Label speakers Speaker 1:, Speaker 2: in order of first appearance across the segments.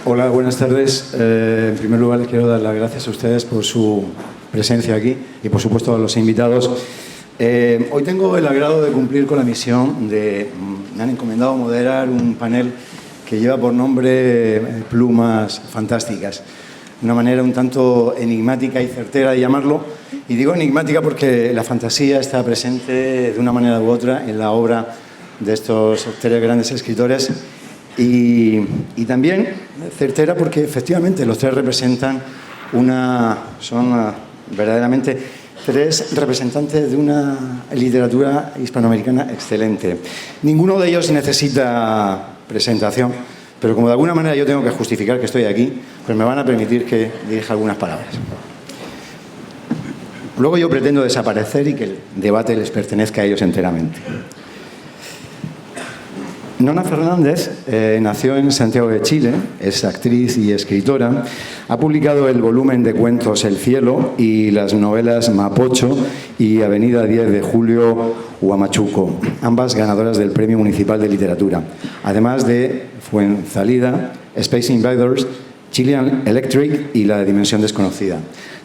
Speaker 1: Hola, buenas tardes. En primer lugar, les quiero dar las gracias a ustedes por su presencia aquí y, por supuesto, a los invitados. Hoy tengo el agrado de cumplir con la misión de... Me han encomendado moderar un panel que lleva por nombre Plumas Fantásticas. Una manera un tanto enigmática y certera de llamarlo. Y digo enigmática porque la fantasía está presente de una manera u otra en la obra de estos tres grandes escritores. Y también certera porque efectivamente los tres representan son verdaderamente tres representantes de una literatura hispanoamericana excelente. Ninguno de ellos necesita presentación, pero como de alguna manera yo tengo que justificar que estoy aquí, pues me van a permitir que dirija algunas palabras. Luego yo pretendo desaparecer y que el debate les pertenezca a ellos enteramente. Nona Fernández nació en Santiago de Chile, es actriz y escritora. Ha publicado el volumen de cuentos El cielo y las novelas Mapocho y Avenida 10 de Julio Huamachuco, ambas ganadoras del Premio Municipal de Literatura, además de Fuenzalida, Space Invaders, Chilean Electric y La Dimensión Desconocida.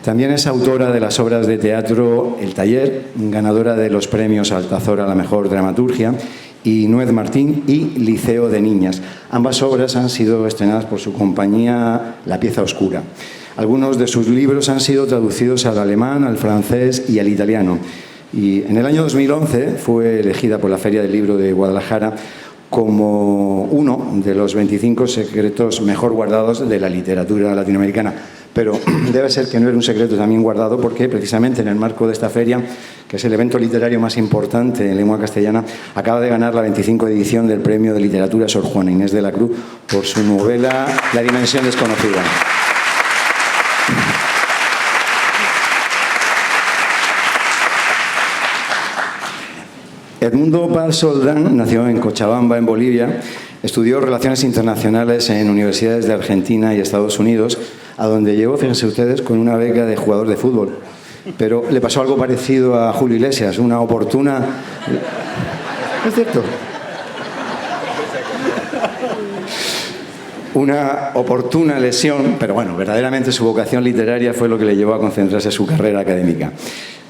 Speaker 1: También es autora de las obras de teatro El taller, ganadora de los premios Altazor a la mejor dramaturgia, y Nuez Martín y Liceo de Niñas. Ambas obras han sido estrenadas por su compañía La Pieza Oscura. Algunos de sus libros han sido traducidos al alemán, al francés y al italiano. Y en el año 2011 fue elegida por la Feria del Libro de Guadalajara como uno de los 25 secretos mejor guardados de la literatura latinoamericana. Pero debe ser que no era un secreto también guardado porque precisamente en el marco de esta feria, que es el evento literario más importante en lengua castellana, acaba de ganar la 25 edición del Premio de Literatura Sor Juana Inés de la Cruz por su novela La Dimensión Desconocida. Edmundo Paz Soldán nació en Cochabamba, en Bolivia. Estudió Relaciones Internacionales en universidades de Argentina y Estados Unidos, a donde llegó, fíjense ustedes, con una beca de jugador de fútbol. Pero le pasó algo parecido a Julio Iglesias, una oportuna... ¿Es cierto? Una oportuna lesión, pero bueno, verdaderamente su vocación literaria fue lo que le llevó a concentrarse en su carrera académica.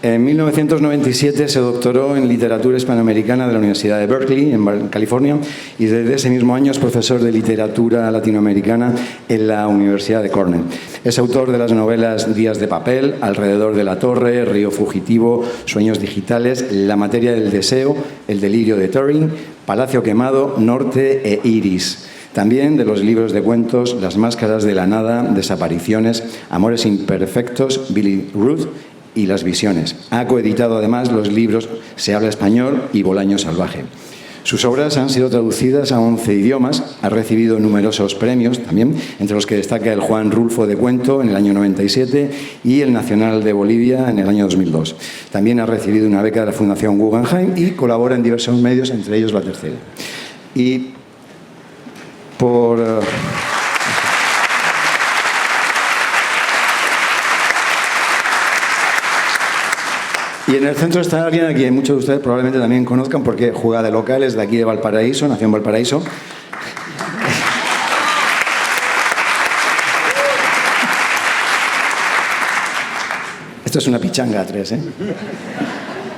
Speaker 1: En 1997 se doctoró en Literatura Hispanoamericana de la Universidad de Berkeley, en California, y desde ese mismo año es profesor de Literatura Latinoamericana en la Universidad de Cornell. Es autor de las novelas Días de papel, Alrededor de la torre, Río fugitivo, Sueños digitales, La materia del deseo, El delirio de Turing, Palacio quemado, Norte e Iris. También de los libros de cuentos Las máscaras de la nada, Desapariciones, Amores imperfectos, Billy Ruth y Las visiones. Ha coeditado además los libros Se habla español y Bolaño salvaje. Sus obras han sido traducidas a 11 idiomas, ha recibido numerosos premios también, entre los que destaca el Juan Rulfo de Cuento en el año 97 y el Nacional de Bolivia en el año 2002. También ha recibido una beca de la Fundación Guggenheim y colabora en diversos medios, entre ellos La Tercera. Y por... Y en el centro está alguien a quien muchos de ustedes probablemente también conozcan porque juega de local, es de aquí de Valparaíso, nació en Valparaíso. Esto es una pichanga a tres, ¿eh?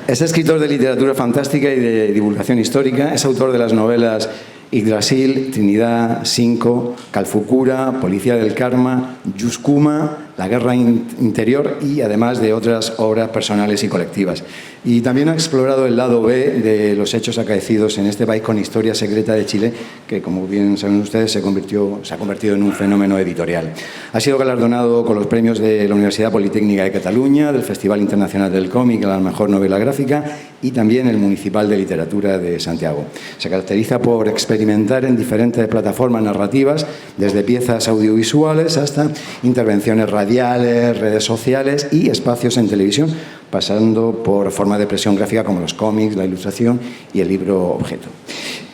Speaker 1: Es escritor de literatura fantástica y de divulgación histórica, es autor de las novelas Yggdrasil, Trinidad, Cinco, Calfucura, Policía del Karma, Yuscuma, La guerra interior y además de otras obras personales y colectivas. Y también ha explorado el lado B de los hechos acaecidos en este país con Historia secreta de Chile, que como bien saben ustedes se ha convertido en un fenómeno editorial. Ha sido galardonado con los premios de la Universidad Politécnica de Cataluña, del Festival Internacional del Cómic a la mejor novela gráfica y también el Municipal de Literatura de Santiago. Se caracteriza por experimentar en diferentes plataformas narrativas, desde piezas audiovisuales hasta intervenciones radiales, redes sociales y espacios en televisión, pasando por formas de expresión gráfica como los cómics, la ilustración y el libro objeto.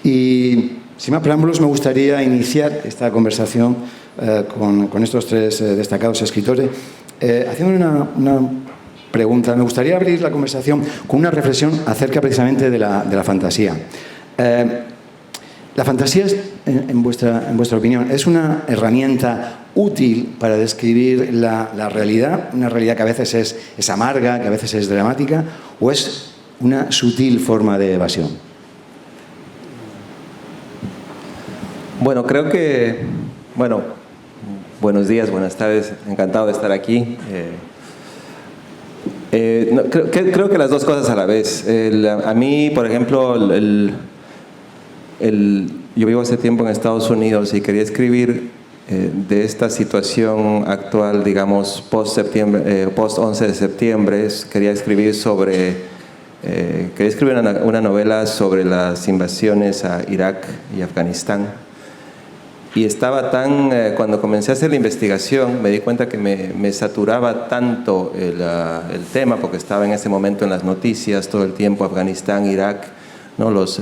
Speaker 1: Y sin más preámbulos, me gustaría iniciar esta conversación con estos tres destacados escritores haciendo una pregunta. Me gustaría abrir la conversación con una reflexión acerca precisamente de la fantasía. La fantasía, en vuestra opinión, ¿es una herramienta útil para describir la realidad? Una realidad que a veces es amarga, que a veces es dramática, ¿o es una sutil forma de evasión?
Speaker 2: Bueno, creo que... Bueno, buenos días, buenas tardes. Encantado de estar aquí. Creo que las dos cosas a la vez. A mí, por ejemplo, yo vivo hace tiempo en Estados Unidos y quería escribir de esta situación actual, digamos, post 11 de septiembre. Quería escribir una novela sobre las invasiones a Irak y Afganistán. Y estaba cuando comencé a hacer la investigación, me di cuenta que me saturaba tanto el tema, porque estaba en ese momento en las noticias todo el tiempo, Afganistán, Irak, ¿no? Los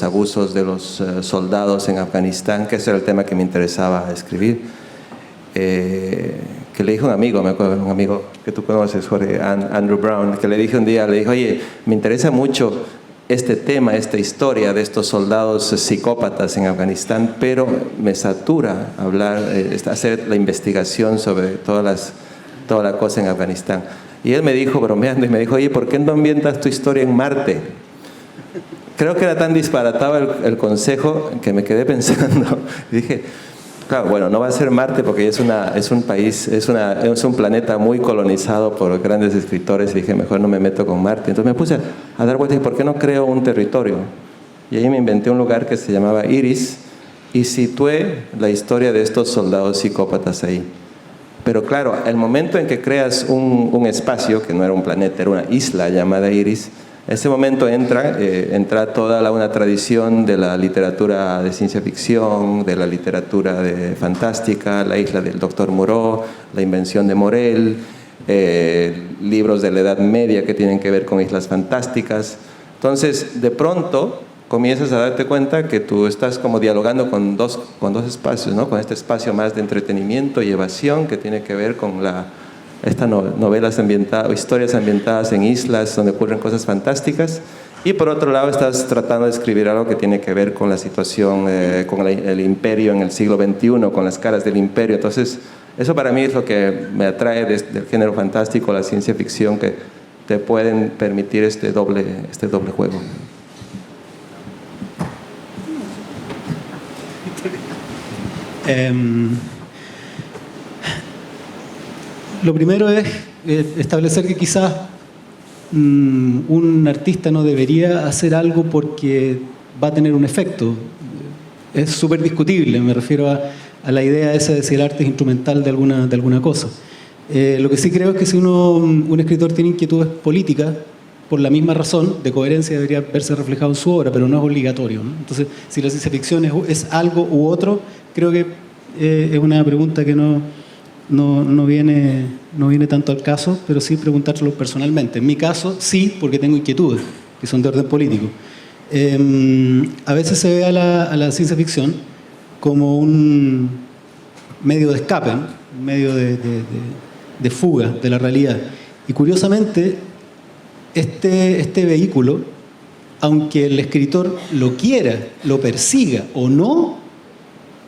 Speaker 2: abusos de los soldados en Afganistán, que ese era el tema que me interesaba escribir. Que le dije a un amigo, me acuerdo, un amigo que tú conoces, Jorge, Andrew Brown, que le dije un día, le dije, oye, me interesa mucho este tema, esta historia de estos soldados psicópatas en Afganistán, pero me satura hacer la investigación sobre toda la cosa en Afganistán. Y él me dijo, bromeando, y me dijo, oye, ¿por qué no ambientas tu historia en Marte? Creo que era tan disparatado el consejo que me quedé pensando. Y dije, claro, bueno, no va a ser Marte porque es un planeta muy colonizado por grandes escritores, y dije, mejor no me meto con Marte. Entonces me puse a dar vueltas y ¿por qué no creo un territorio? Y ahí me inventé un lugar que se llamaba Iris y situé la historia de estos soldados psicópatas ahí. Pero claro, el momento en que creas un espacio, que no era un planeta, era una isla llamada Iris, ese momento entra toda una tradición de la literatura de ciencia ficción, de la literatura fantástica, la isla del Dr. Moreau, la invención de Morel, libros de la Edad Media que tienen que ver con islas fantásticas. Entonces, de pronto, comienzas a darte cuenta que tú estás como dialogando con dos espacios, ¿no? Con este espacio más de entretenimiento y evasión que tiene que ver con estas novelas historias ambientadas en islas donde ocurren cosas fantásticas, y por otro lado estás tratando de escribir algo que tiene que ver con la situación, con el imperio en el siglo XXI, con las caras del imperio. Entonces, eso para mí es lo que me atrae del género fantástico, la ciencia ficción, que te pueden permitir este doble juego.
Speaker 3: Lo primero es establecer que quizás un artista no debería hacer algo porque va a tener un efecto. Es súper discutible, me refiero a la idea esa de si el arte es instrumental de alguna cosa. Lo que sí creo es que si un escritor tiene inquietudes políticas, por la misma razón de coherencia debería verse reflejado en su obra, pero no es obligatorio, ¿no? Entonces, si la ciencia ficción es algo u otro, creo que es una pregunta que no viene tanto al caso, pero sí preguntárselo personalmente. En mi caso, sí, porque tengo inquietudes que son de orden político. A veces se ve a la ciencia ficción como un medio de escape, ¿no? Un medio de fuga de la realidad. Y curiosamente, este vehículo, aunque el escritor lo quiera, lo persiga o no,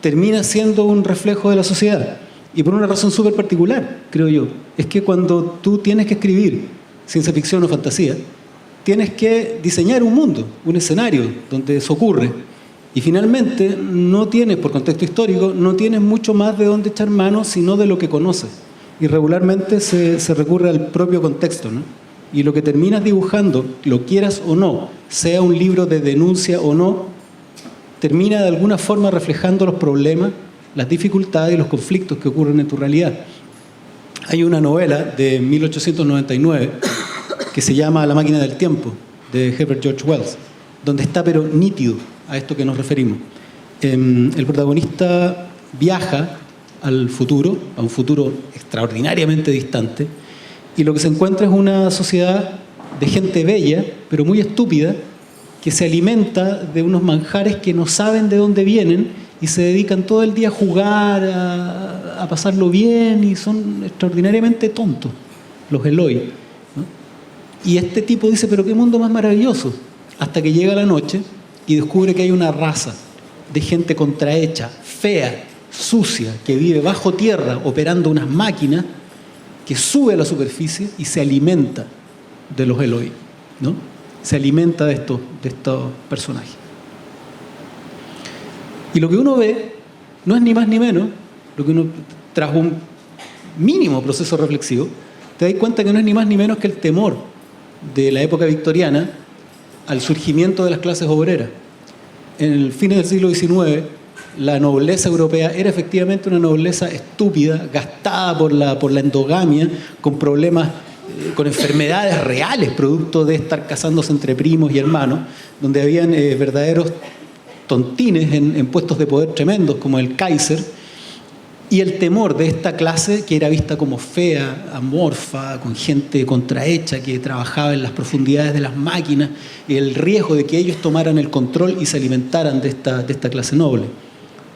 Speaker 3: termina siendo un reflejo de la sociedad. Y por una razón súper particular, creo yo. Es que cuando tú tienes que escribir ciencia ficción o fantasía, tienes que diseñar un mundo, un escenario donde eso ocurre. Y finalmente, no tienes, por contexto histórico, no tienes mucho más de dónde echar mano, sino de lo que conoces. Y regularmente se recurre al propio contexto, ¿no? Y lo que terminas dibujando, lo quieras o no, sea un libro de denuncia o no, termina de alguna forma reflejando los problemas, las dificultades y los conflictos que ocurren en tu realidad. Hay una novela de 1899 que se llama La máquina del tiempo, de Herbert George Wells, donde está pero nítido a esto que nos referimos. El protagonista viaja al futuro, a un futuro extraordinariamente distante, y lo que se encuentra es una sociedad de gente bella, pero muy estúpida, que se alimenta de unos manjares que no saben de dónde vienen y se dedican todo el día a jugar, a pasarlo bien, y son extraordinariamente tontos, los Eloi, ¿no? Y este tipo dice, pero qué mundo más maravilloso, hasta que llega la noche y descubre que hay una raza de gente contrahecha, fea, sucia, que vive bajo tierra operando unas máquinas, que sube a la superficie y se alimenta de los Eloi, ¿no? Se alimenta de estos personajes. Y lo que uno ve no es ni más ni menos, lo que uno, tras un mínimo proceso reflexivo, te das cuenta que no es ni más ni menos que el temor de la época victoriana al surgimiento de las clases obreras. En el fines del siglo XIX, la nobleza europea era efectivamente una nobleza estúpida, gastada por la endogamia, con problemas, con enfermedades reales, producto de estar casándose entre primos y hermanos, donde habían verdaderos tontines en puestos de poder tremendos, como el Kaiser, y el temor de esta clase que era vista como fea, amorfa, con gente contrahecha que trabajaba en las profundidades de las máquinas, y el riesgo de que ellos tomaran el control y se alimentaran de esta clase noble.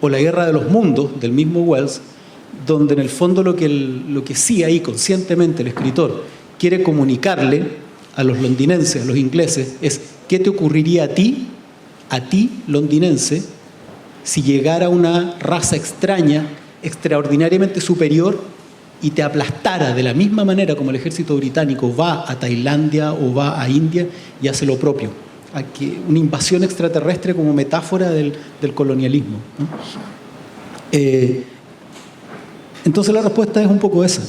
Speaker 3: O la Guerra de los Mundos, del mismo Wells, donde en el fondo lo que sí ahí conscientemente el escritor quiere comunicarle a los londinenses, a los ingleses, es qué te ocurriría a ti londinense, si llegara una raza extraña, extraordinariamente superior, y te aplastara de la misma manera como el ejército británico va a Tailandia o va a India y hace lo propio. Una invasión extraterrestre como metáfora del colonialismo, ¿no? Entonces la respuesta es un poco esa.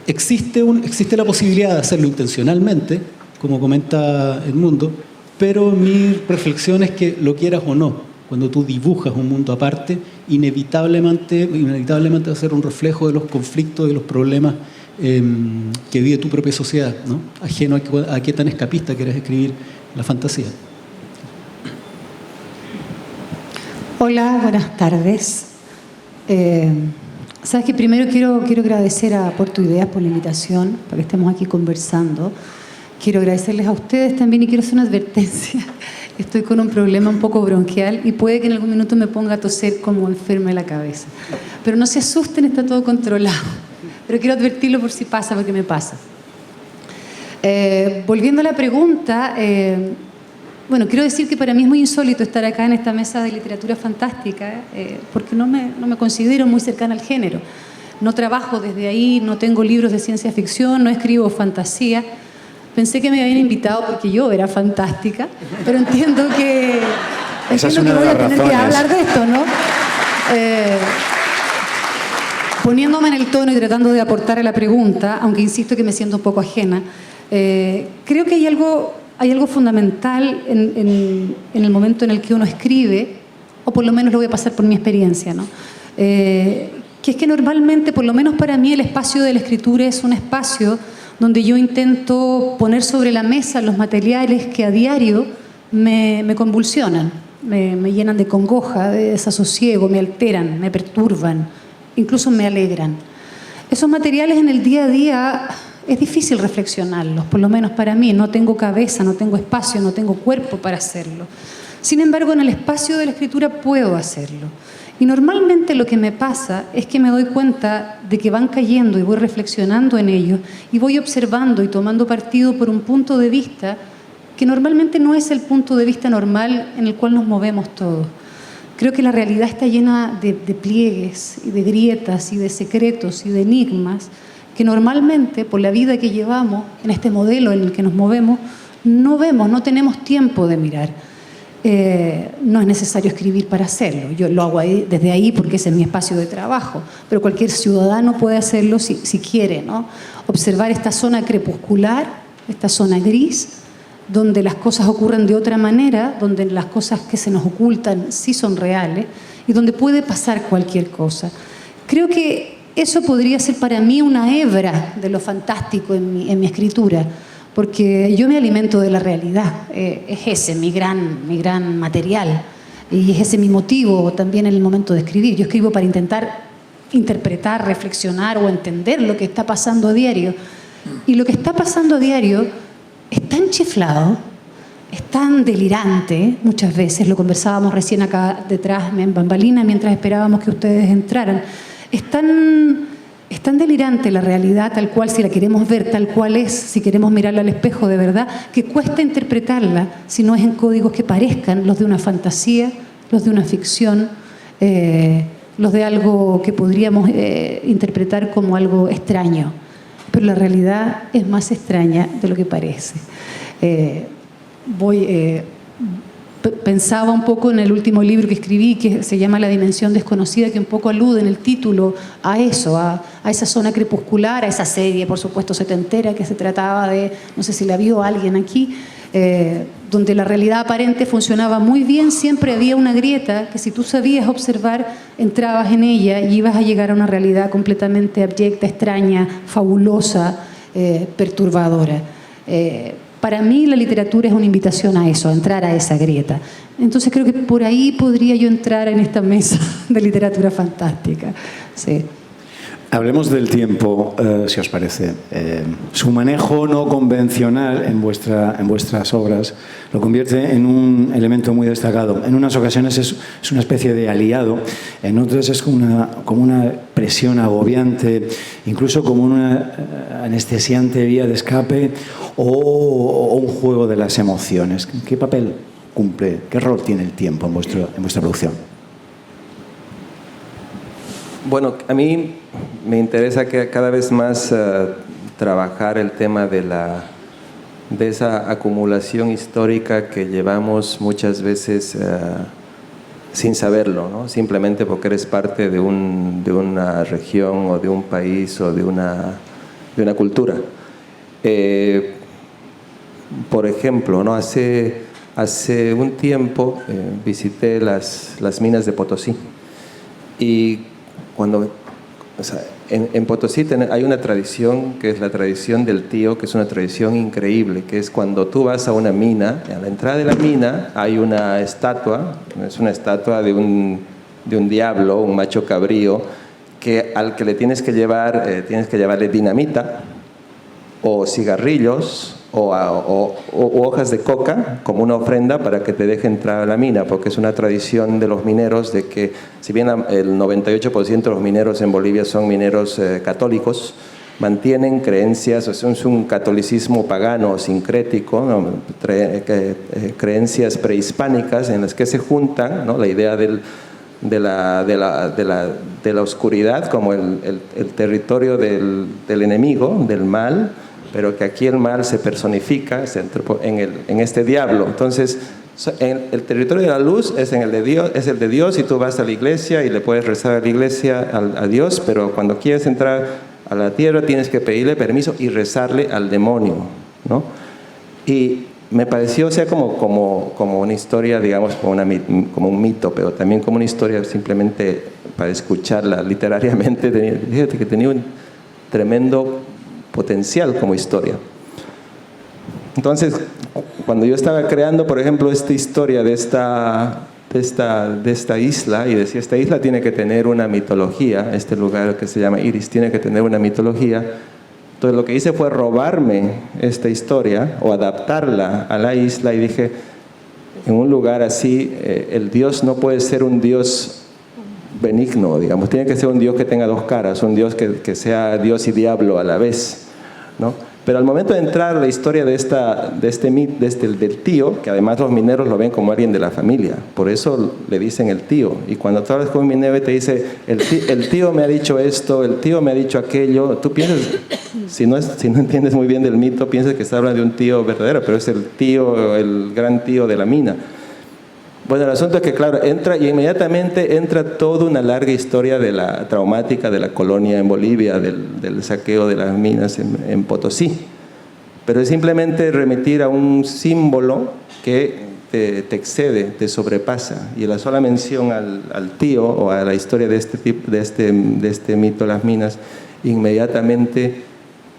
Speaker 3: Existe la posibilidad de hacerlo intencionalmente, como comenta Edmundo, pero mi reflexión es que lo quieras o no, cuando tú dibujas un mundo aparte, inevitablemente va a ser un reflejo de los conflictos y los problemas que vive tu propia sociedad, ¿no? Ajeno a qué tan escapista quieres escribir la fantasía.
Speaker 4: Hola, buenas tardes. Sabes que primero quiero agradecer a Aporto Ideas por la invitación, para que estemos aquí conversando. Quiero agradecerles a ustedes también y quiero hacer una advertencia. Estoy con un problema un poco bronquial y puede que en algún minuto me ponga a toser como enferma de la cabeza. Pero no se asusten, está todo controlado. Pero quiero advertirlo por si pasa, porque me pasa. Volviendo a la pregunta, bueno, quiero decir que para mí es muy insólito estar acá en esta mesa de literatura fantástica, porque no me considero muy cercana al género. No trabajo desde ahí, no tengo libros de ciencia ficción, no escribo fantasía. Pensé que me habían invitado porque yo era fantástica, pero entiendo que voy a tener que hablar de esto, ¿no? Poniéndome en el tono y tratando de aportar a la pregunta, aunque insisto que me siento un poco ajena, creo que hay algo fundamental en el momento en el que uno escribe, o por lo menos lo voy a pasar por mi experiencia, ¿no? Que es que normalmente, por lo menos para mí, el espacio de la escritura es un espacio donde yo intento poner sobre la mesa los materiales que a diario me convulsionan, me llenan de congoja, de desasosiego, me alteran, me perturban, incluso me alegran. Esos materiales en el día a día es difícil reflexionarlos, por lo menos para mí. No tengo cabeza, no tengo espacio, no tengo cuerpo para hacerlo. Sin embargo, en el espacio de la escritura puedo hacerlo. Y normalmente lo que me pasa es que me doy cuenta de que van cayendo y voy reflexionando en ellos y voy observando y tomando partido por un punto de vista que normalmente no es el punto de vista normal en el cual nos movemos todos. Creo que la realidad está llena de pliegues y de grietas y de secretos y de enigmas que normalmente, por la vida que llevamos, en este modelo en el que nos movemos, no vemos, no tenemos tiempo de mirar. No es necesario escribir para hacerlo. Yo lo hago desde ahí porque ese es mi espacio de trabajo, pero cualquier ciudadano puede hacerlo si quiere, ¿no? Observar esta zona crepuscular, esta zona gris, donde las cosas ocurren de otra manera, donde las cosas que se nos ocultan sí son reales y donde puede pasar cualquier cosa. Creo que eso podría ser para mí una hebra de lo fantástico en mi escritura, porque yo me alimento de la realidad. Es ese mi gran material y es ese mi motivo también en el momento de escribir. Yo escribo para intentar interpretar, reflexionar o entender lo que está pasando a diario. Y lo que está pasando a diario es tan chiflado, es tan delirante, muchas veces, lo conversábamos recién acá detrás en bambalina mientras esperábamos que ustedes entraran, es tan delirante la realidad tal cual, si la queremos ver tal cual es, si queremos mirarla al espejo de verdad, que cuesta interpretarla si no es en códigos que parezcan los de una fantasía, los de una ficción, los de algo que podríamos interpretar como algo extraño. Pero la realidad es más extraña de lo que parece. Pensaba un poco en el último libro que escribí, que se llama La dimensión desconocida, que un poco alude en el título a eso, a esa zona crepuscular, a esa serie, por supuesto, setentera, que se trataba de, no sé si la vio alguien aquí, donde la realidad aparente funcionaba muy bien, siempre había una grieta que si tú sabías observar, entrabas en ella y ibas a llegar a una realidad completamente abyecta, extraña, fabulosa, perturbadora. Para mí la literatura es una invitación a eso, a entrar a esa grieta. Entonces creo que por ahí podría yo entrar en esta mesa de literatura fantástica. Sí.
Speaker 1: Hablemos del tiempo, si os parece. Su manejo no convencional en vuestras obras lo convierte en un elemento muy destacado. En unas ocasiones es una especie de aliado, en otras es como una presión agobiante, incluso como una anestesiante vía de escape o un juego de las emociones. ¿Qué papel cumple, qué rol tiene el tiempo en vuestra producción?
Speaker 2: Bueno, a mí me interesa que cada vez más trabajar el tema de esa acumulación histórica que llevamos muchas veces sin saberlo, ¿no? Simplemente porque eres parte de una región o de un país o de una cultura. Por ejemplo, ¿no? Hace un tiempo visité las minas de Potosí y en Potosí hay una tradición que es la tradición del tío, que es una tradición increíble, que es cuando tú vas a una mina, a la entrada de la mina hay una estatua, es una estatua de un diablo, un macho cabrío, al que le tienes que llevarle dinamita o cigarrillos o hojas de coca como una ofrenda para que te deje entrar a la mina, porque es una tradición de los mineros de que, si bien el 98% de los mineros en Bolivia son mineros católicos, mantienen creencias, es un catolicismo pagano, sincrético, ¿no? Creencias prehispánicas en las que se juntan, ¿no? La idea de la oscuridad como el territorio del enemigo, del mal, pero que aquí el mal se personifica en este diablo. Entonces, el territorio de la luz es el de Dios, y tú vas a la iglesia y le puedes rezar a la iglesia, a Dios, pero cuando quieres entrar a la tierra tienes que pedirle permiso y rezarle al demonio, ¿no? Y me pareció, o sea, como una historia, digamos, como un mito, pero también como una historia simplemente para escucharla literariamente. Fíjate que tenía un tremendo potencial como historia. Entonces, cuando yo estaba creando, por ejemplo, esta historia de esta isla, y decía, esta isla tiene que tener una mitología, este lugar que se llama Iris tiene que tener una mitología. Entonces lo que hice fue robarme esta historia o adaptarla a la isla, y dije, en un lugar así, el Dios no puede ser un Dios benigno, digamos, tiene que ser un Dios que tenga dos caras, un Dios que sea Dios y diablo a la vez, ¿no? Pero al momento de entrar a la historia del tío, que además los mineros lo ven como alguien de la familia, por eso le dicen el tío, y cuando tú hablas con un minero y te dice, el tío me ha dicho esto, el tío me ha dicho aquello, tú piensas, si no entiendes muy bien del mito, piensas que está hablando de un tío verdadero, pero es el tío, el gran tío de la mina. Bueno, el asunto es que, claro, inmediatamente entra toda una larga historia traumática de la colonia en Bolivia, del saqueo de las minas en Potosí. Pero es simplemente remitir a un símbolo que te excede, te sobrepasa. Y la sola mención al tío o a la historia de este mito de las minas, inmediatamente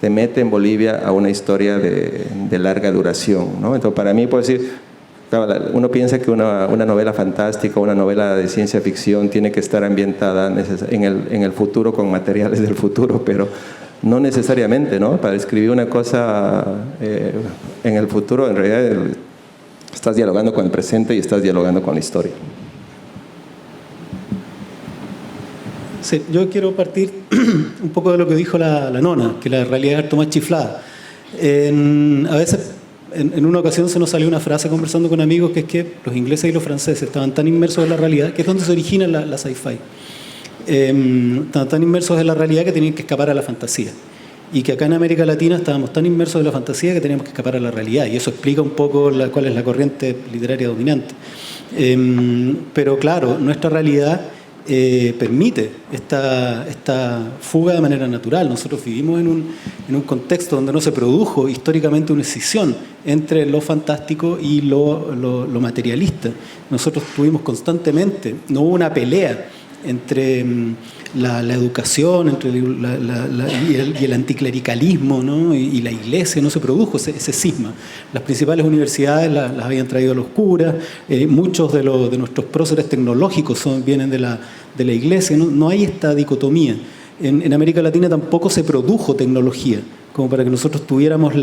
Speaker 2: te mete en Bolivia a una historia de larga duración, ¿no? Entonces, para mí, puedo decir, claro, uno piensa que una novela fantástica, una novela de ciencia ficción tiene que estar ambientada en el futuro, con materiales del futuro, pero no necesariamente, ¿no? Para escribir una cosa en el futuro, en realidad estás dialogando con el presente y estás dialogando con la historia.
Speaker 3: Sí, yo quiero partir un poco de lo que dijo la nona, que la realidad es harto más chiflada. A veces en una ocasión se nos salió una frase conversando con amigos que es que los ingleses y los franceses estaban tan inmersos en la realidad, que es donde se origina la sci-fi. Estaban tan inmersos en la realidad que tenían que escapar a la fantasía. Y que acá en América Latina estábamos tan inmersos en la fantasía que teníamos que escapar a la realidad. Y eso explica un poco cuál es la corriente literaria dominante. Pero claro, nuestra realidad permite esta fuga de manera natural. Nosotros vivimos en un contexto donde no se produjo históricamente una escisión entre lo fantástico y lo materialista. Nosotros tuvimos constantemente, no hubo una pelea entre la educación y el anticlericalismo, ¿no? y la iglesia, no se produjo ese cisma. Las principales universidades las habían traído los curas, muchos de nuestros próceres tecnológicos vienen de la iglesia, no hay esta dicotomía. En América Latina tampoco se produjo tecnología, como para que nosotros tuviéramos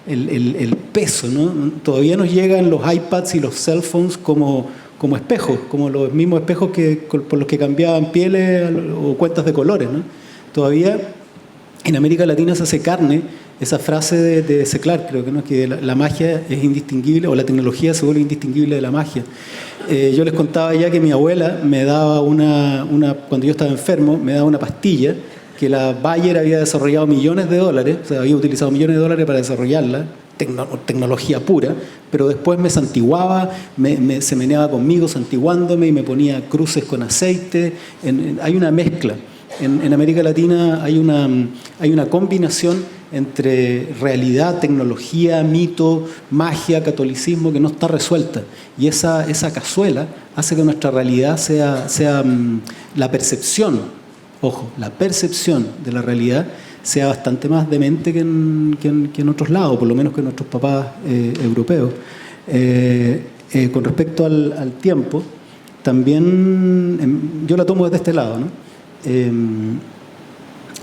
Speaker 3: el peso, ¿no? Todavía nos llegan los iPads y los cell phones como espejos, como los mismos espejos por los que cambiaban pieles o cuentas de colores, ¿no? Todavía en América Latina se hace carne esa frase de Seclar, creo que, ¿no? Que la magia es indistinguible, o la tecnología se vuelve indistinguible de la magia. Yo les contaba ya que mi abuela me daba cuando yo estaba enfermo, me daba una pastilla que la Bayer había desarrollado millones de dólares, o sea, había utilizado millones de dólares para desarrollarla, tecnología pura, pero después me santiguaba, se meneaba conmigo santiguándome y me ponía cruces con aceite. Hay una mezcla. En América Latina hay una combinación entre realidad, tecnología, mito, magia, catolicismo que no está resuelta. Y esa cazuela hace que nuestra realidad sea la percepción, ojo, la percepción de la realidad sea bastante más demente que en otros lados, por lo menos que nuestros papás europeos. Con respecto al tiempo, también yo la tomo desde este lado, ¿no?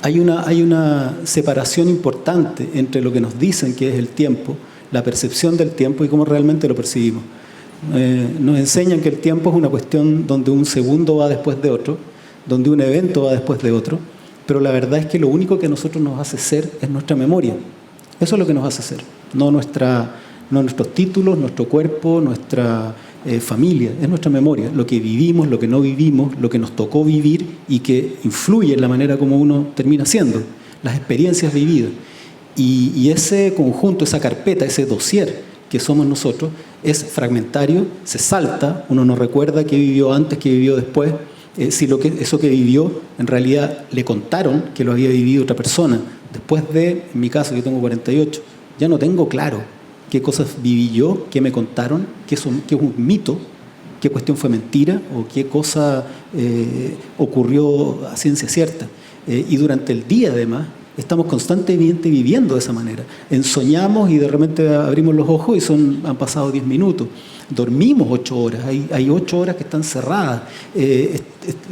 Speaker 3: Hay una separación importante entre lo que nos dicen que es el tiempo, la percepción del tiempo y cómo realmente lo percibimos. Nos enseñan que el tiempo es una cuestión donde un segundo va después de otro, donde un evento va después de otro, pero la verdad es que lo único que a nosotros nos hace ser es nuestra memoria. Eso es lo que nos hace ser, no nuestros títulos, nuestro cuerpo, nuestra familia, es nuestra memoria, lo que vivimos, lo que no vivimos, lo que nos tocó vivir y que influye en la manera como uno termina siendo, las experiencias vividas. Y ese conjunto, esa carpeta, ese dossier que somos nosotros, es fragmentario, se salta, uno no recuerda qué vivió antes, qué vivió después, si eso que vivió en realidad le contaron que lo había vivido otra persona. Después en mi caso, yo tengo 48, ya no tengo claro qué cosas viví yo, qué me contaron, qué es un mito, qué cuestión fue mentira o qué cosa ocurrió a ciencia cierta. Y durante el día, además, estamos constantemente viviendo de esa manera. Ensoñamos y de repente abrimos los ojos y han pasado 10 minutos. Dormimos 8 horas, hay 8 horas que están cerradas.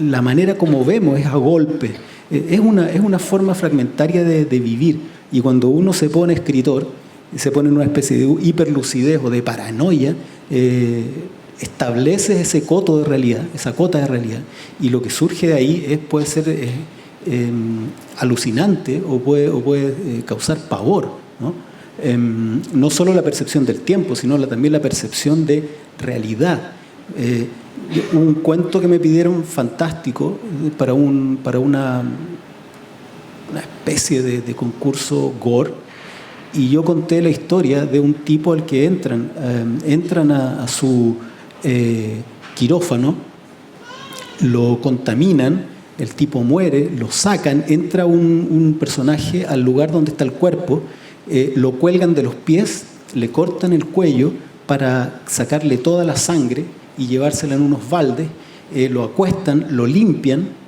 Speaker 3: La manera como vemos es a golpe. Es una forma fragmentaria de vivir. Y cuando uno se pone escritor, se pone en una especie de hiperlucidez o de paranoia, establece ese coto de realidad, esa cota de realidad. Y lo que surge de ahí puede ser alucinante o puede causar pavor, ¿no? No solo la percepción del tiempo, sino también la percepción de realidad. Un cuento que me pidieron fantástico para una especie de concurso gore, y yo conté la historia de un tipo al que entran a su quirófano, lo contaminan, el tipo muere, lo sacan, entra un personaje al lugar donde está el cuerpo, lo cuelgan de los pies, le cortan el cuello para sacarle toda la sangre y llevársela en unos baldes, lo acuestan, lo limpian,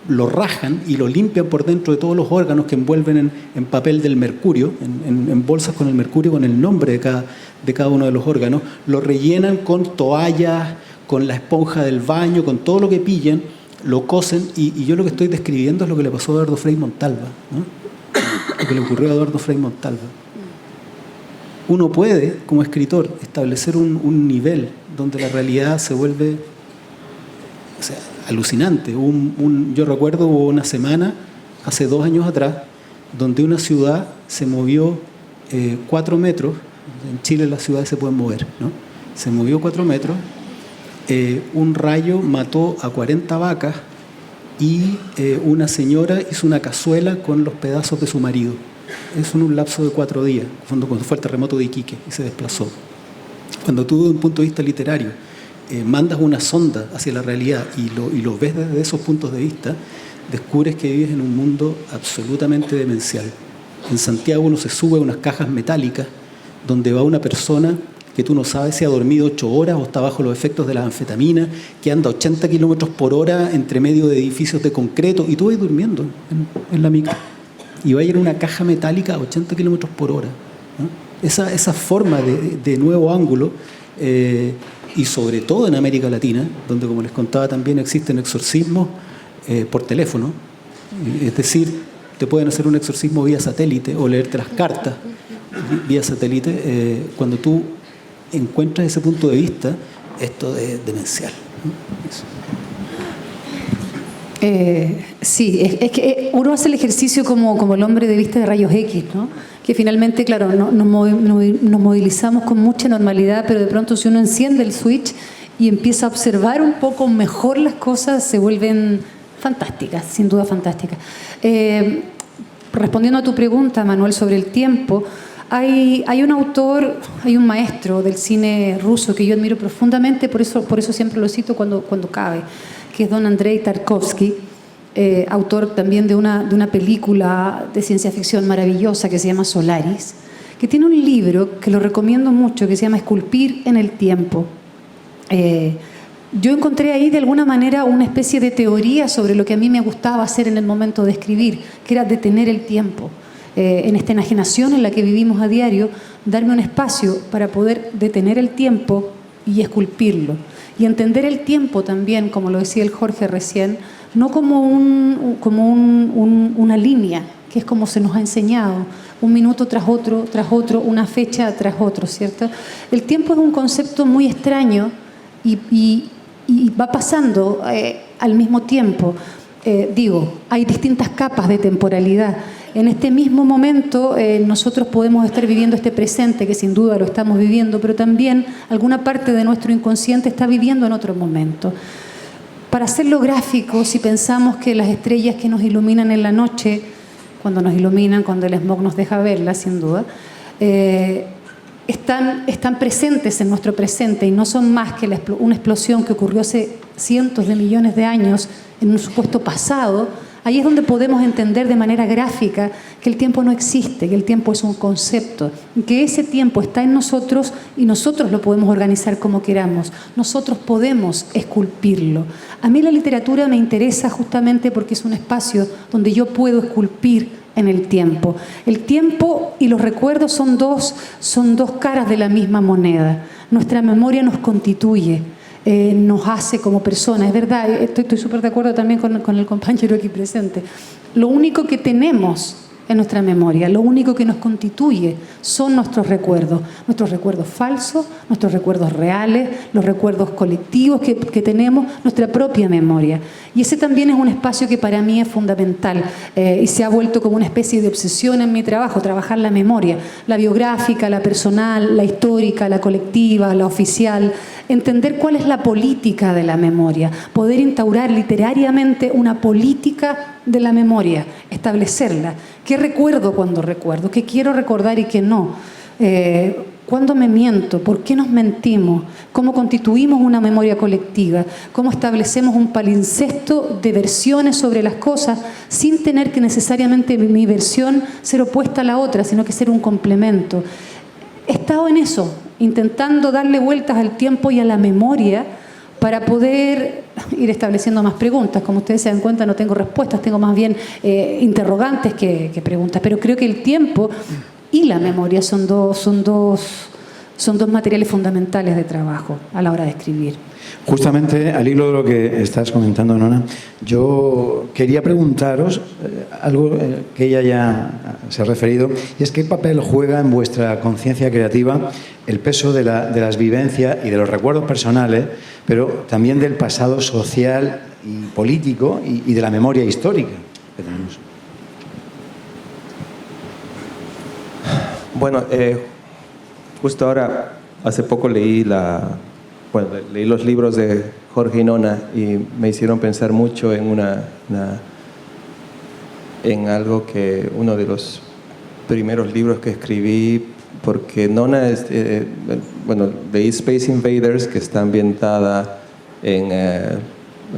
Speaker 3: lo rajan y lo limpian por dentro de todos los órganos que envuelven en papel del mercurio, en bolsas con el mercurio, con el nombre de cada uno de los órganos, lo rellenan con toallas, con la esponja del baño, con todo lo que pillan, lo cosen, y yo lo que estoy describiendo es lo que le pasó a Eduardo Frei Montalva, ¿no? Lo que le ocurrió a Eduardo Frei Montalva. Uno puede, como escritor, establecer un nivel donde la realidad se vuelve, o sea, alucinante. Yo recuerdo hubo una semana, hace 2 años atrás, donde una ciudad se movió 4 metros En Chile las ciudades se pueden mover, ¿no? Se movió 4 metros, un rayo mató a 40 vacas y una señora hizo una cazuela con los pedazos de su marido. Eso en un lapso de 4 días, cuando fue el terremoto de Iquique y se desplazó. Cuando tú, desde un punto de vista literario, mandas una sonda hacia la realidad y lo ves desde esos puntos de vista, descubres que vives en un mundo absolutamente demencial. En Santiago uno se sube a unas cajas metálicas donde va una persona que tú no sabes si ha dormido 8 horas o está bajo los efectos de la anfetamina, que anda 80 kilómetros por hora entre medio de edificios de concreto, y tú vas durmiendo en la micro. Y va a ir en una caja metálica a 80 kilómetros por hora, ¿no? Esa forma de nuevo ángulo, y sobre todo en América Latina, donde, como les contaba, también existen exorcismos por teléfono, es decir, te pueden hacer un exorcismo vía satélite o leerte las cartas vía satélite. Cuando tú encuentras ese punto de vista, esto es demencial, ¿no? Eso.
Speaker 4: Sí, es que uno hace el ejercicio como el hombre de vista de rayos X, ¿no? Que finalmente, claro, nos movilizamos con mucha normalidad, pero de pronto si uno enciende el switch y empieza a observar un poco mejor las cosas, se vuelven fantásticas, sin duda fantásticas. Respondiendo a tu pregunta, Manuel, sobre el tiempo, hay un autor, hay un maestro del cine ruso que yo admiro profundamente, por eso siempre lo cito cuando cabe, que es don Andrei Tarkovsky, autor también de una película de ciencia ficción maravillosa que se llama Solaris, que tiene un libro que lo recomiendo mucho, que se llama Esculpir en el tiempo. Yo encontré ahí de alguna manera una especie de teoría sobre lo que a mí me gustaba hacer en el momento de escribir, que era detener el tiempo. En esta enajenación en la que vivimos a diario, darme un espacio para poder detener el tiempo y esculpirlo. Y entender el tiempo también, como lo decía el Jorge recién, no como una línea, que es como se nos ha enseñado, un minuto tras otro, una fecha tras otro, ¿cierto? El tiempo es un concepto muy extraño y va pasando al mismo tiempo. Hay distintas capas de temporalidad. En este mismo momento nosotros podemos estar viviendo este presente, que sin duda lo estamos viviendo, pero también alguna parte de nuestro inconsciente está viviendo en otro momento. Para hacerlo gráfico, si pensamos que las estrellas que nos iluminan en la noche, cuando nos iluminan, cuando el smog nos deja verlas, sin duda, están presentes en nuestro presente y no son más que una explosión que ocurrió hace cientos de millones de años en un supuesto pasado. Ahí es donde podemos entender de manera gráfica que el tiempo no existe, que el tiempo es un concepto, que ese tiempo está en nosotros y nosotros lo podemos organizar como queramos. Nosotros podemos esculpirlo. A mí la literatura me interesa justamente porque es un espacio donde yo puedo esculpir en el tiempo. El tiempo y los recuerdos son dos caras de la misma moneda. Nuestra memoria nos constituye. Nos hace como personas. Es verdad, estoy súper de acuerdo también con el compañero aquí presente. Lo único que tenemos en nuestra memoria, lo único que nos constituye son nuestros recuerdos falsos, nuestros recuerdos reales, los recuerdos colectivos que tenemos, nuestra propia memoria. Y ese también es un espacio que para mí es fundamental y se ha vuelto como una especie de obsesión en mi trabajo, trabajar la memoria, la biográfica, la personal, la histórica, la colectiva, la oficial, entender cuál es la política de la memoria, poder instaurar literariamente una política de la memoria, establecerla. ¿Qué recuerdo cuando recuerdo? ¿Qué quiero recordar y qué no? ¿Cuándo me miento? ¿Por qué nos mentimos? ¿Cómo constituimos una memoria colectiva? ¿Cómo establecemos un palincesto de versiones sobre las cosas sin tener que necesariamente mi versión ser opuesta a la otra, sino que ser un complemento? He estado en eso, intentando darle vueltas al tiempo y a la memoria para poder ir estableciendo más preguntas. Como ustedes se dan cuenta, no tengo respuestas, tengo más bien interrogantes que preguntas, pero creo que el tiempo y la memoria son dos materiales fundamentales de trabajo a la hora de escribir.
Speaker 1: Justamente al hilo de lo que estás comentando, Nona, yo quería preguntaros algo que ella ya se ha referido, y es qué papel juega en vuestra conciencia creativa el peso de las vivencias y de los recuerdos personales, pero también del pasado social y político y de la memoria histórica que tenemos.
Speaker 2: Bueno, justo ahora, hace poco leí leí los libros de Jorge y Nona y me hicieron pensar mucho en en algo que uno de los primeros libros que escribí, porque Nona leí Space Invaders, que está ambientada en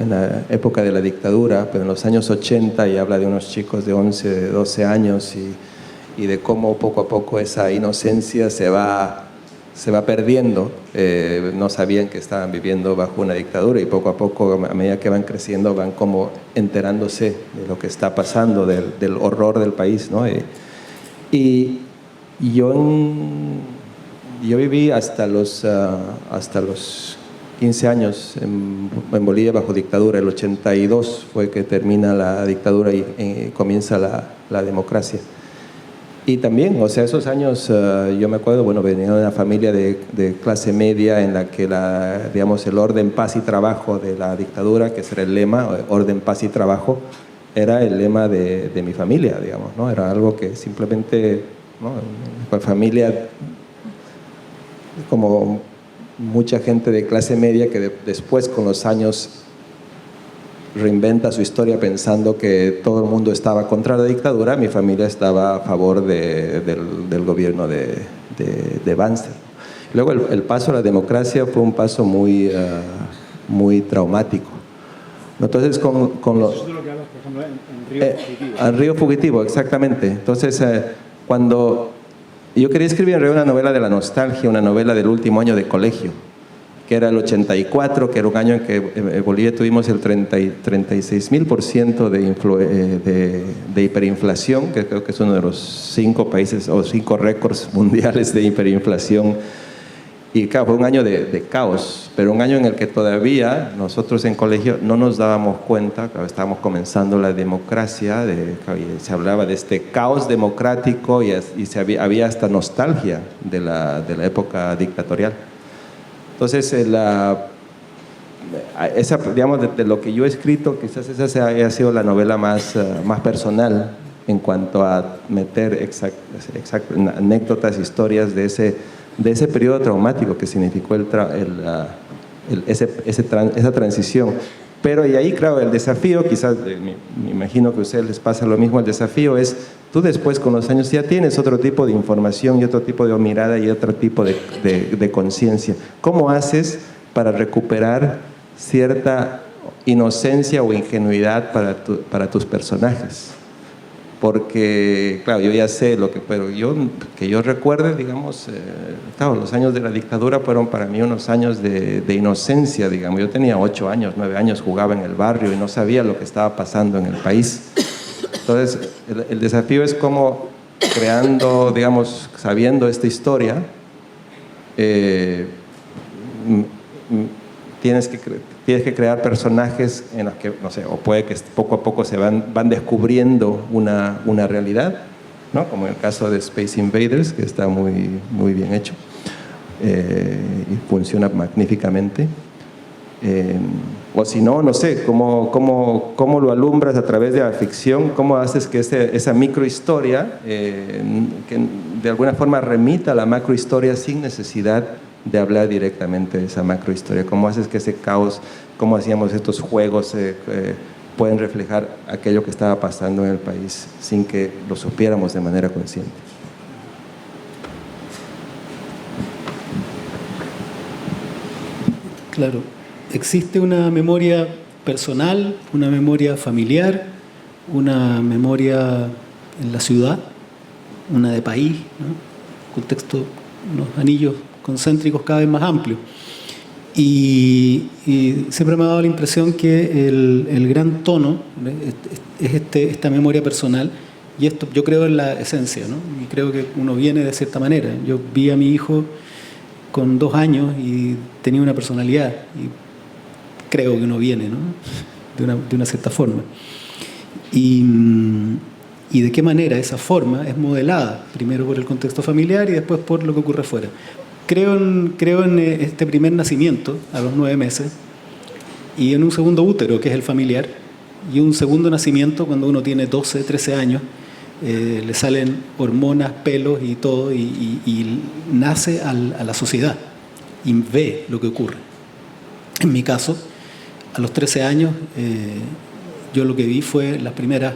Speaker 2: la época de la dictadura, pero en los años 80, y habla de unos chicos de 11, 12 años y de cómo poco a poco esa inocencia se va perdiendo. No sabían que estaban viviendo bajo una dictadura y poco a poco, a medida que van creciendo, van como enterándose de lo que está pasando, del horror del país, ¿no? Y yo viví hasta los 15 años en Bolivia bajo dictadura. El 82 fue que termina la dictadura y comienza la democracia. Y también, o sea, esos años, yo me acuerdo, venía de una familia de clase media en la que digamos, el orden, paz y trabajo de la dictadura, que era el lema, orden, paz y trabajo, era el lema de mi familia, digamos, ¿no? Era algo que simplemente, ¿no? Una familia como mucha gente de clase media que después con los años reinventa su historia pensando que todo el mundo estaba contra la dictadura. Mi familia estaba a favor del gobierno de Banzer. Luego el paso a la democracia fue un paso muy traumático. Entonces con los...
Speaker 5: Eso es lo que hablas, por ejemplo, en Río Fugitivo.
Speaker 2: En Río Fugitivo, exactamente. Entonces, cuando yo quería escribir en realidad una novela de la nostalgia, una novela del último año de colegio, que era el 84, que era un año en que en Bolivia tuvimos el 36.000% de hiperinflación, que creo que es uno de los 5 países o 5 récords mundiales de hiperinflación. Y claro, fue un año de caos, pero un año en el que todavía nosotros en colegio no nos dábamos cuenta, claro, estábamos comenzando la democracia, se hablaba de este caos democrático y había hasta nostalgia de la época dictatorial. Entonces, digamos, de lo que yo he escrito, quizás esa haya sido la novela más personal en cuanto a meter anécdotas, historias de ese periodo traumático que significó esa transición. Pero y ahí, claro, el desafío, quizás me imagino que a ustedes les pasa lo mismo, el desafío es, tú después con los años ya tienes otro tipo de información y otro tipo de mirada y otro tipo de conciencia. ¿Cómo haces para recuperar cierta inocencia o ingenuidad para tus personajes? Porque, claro, yo ya sé pero que yo recuerde, digamos, claro, los años de la dictadura fueron para mí unos años de inocencia, digamos. Yo tenía 8 años, 9 años, jugaba en el barrio y no sabía lo que estaba pasando en el país. Entonces, el desafío es cómo creando, digamos, sabiendo esta historia, tienes que crear personajes en los que, no sé, o puede que poco a poco se van descubriendo una realidad, ¿no? Como en el caso de Space Invaders, que está muy, muy bien hecho y funciona magníficamente. O si no, no sé, cómo lo alumbras a través de la ficción, cómo haces que esa microhistoria, que de alguna forma remita a la macrohistoria sin necesidad de hablar directamente de esa macrohistoria. ¿Cómo haces que ese caos, cómo hacíamos estos juegos, pueden reflejar aquello que estaba pasando en el país sin que lo supiéramos de manera consciente?
Speaker 3: Claro, existe una memoria personal, una memoria familiar, una memoria en la ciudad, una de país, ¿no? Contexto, unos anillos concéntricos cada vez más amplios. Y siempre me ha dado la impresión que el gran tono es esta memoria personal, y esto yo creo en la esencia, ¿no? Y creo que uno viene de cierta manera. Yo vi a mi hijo con 2 años y tenía una personalidad, y creo que uno viene, ¿no? de una cierta forma. Y de qué manera esa forma es modelada, primero por el contexto familiar y después por lo que ocurre afuera. Creo en este primer nacimiento a los 9 meses y en un segundo útero, que es el familiar, y un segundo nacimiento cuando uno tiene 12, 13 años, le salen hormonas, pelos y todo, y nace a la sociedad y ve lo que ocurre. En mi caso, a los 13 años, yo lo que vi fue las primeras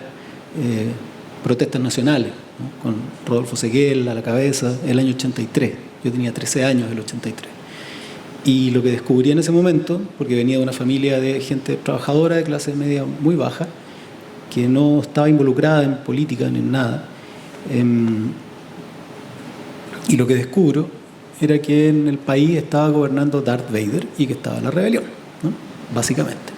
Speaker 3: protestas nacionales, ¿no? Con Rodolfo Seguel a la cabeza, el año 83. Yo tenía 13 años, el 83. Y lo que descubrí en ese momento, porque venía de una familia de gente trabajadora de clase media muy baja, que no estaba involucrada en política ni en nada, y lo que descubro era que en el país estaba gobernando Darth Vader y que estaba la rebelión, ¿no? Básicamente.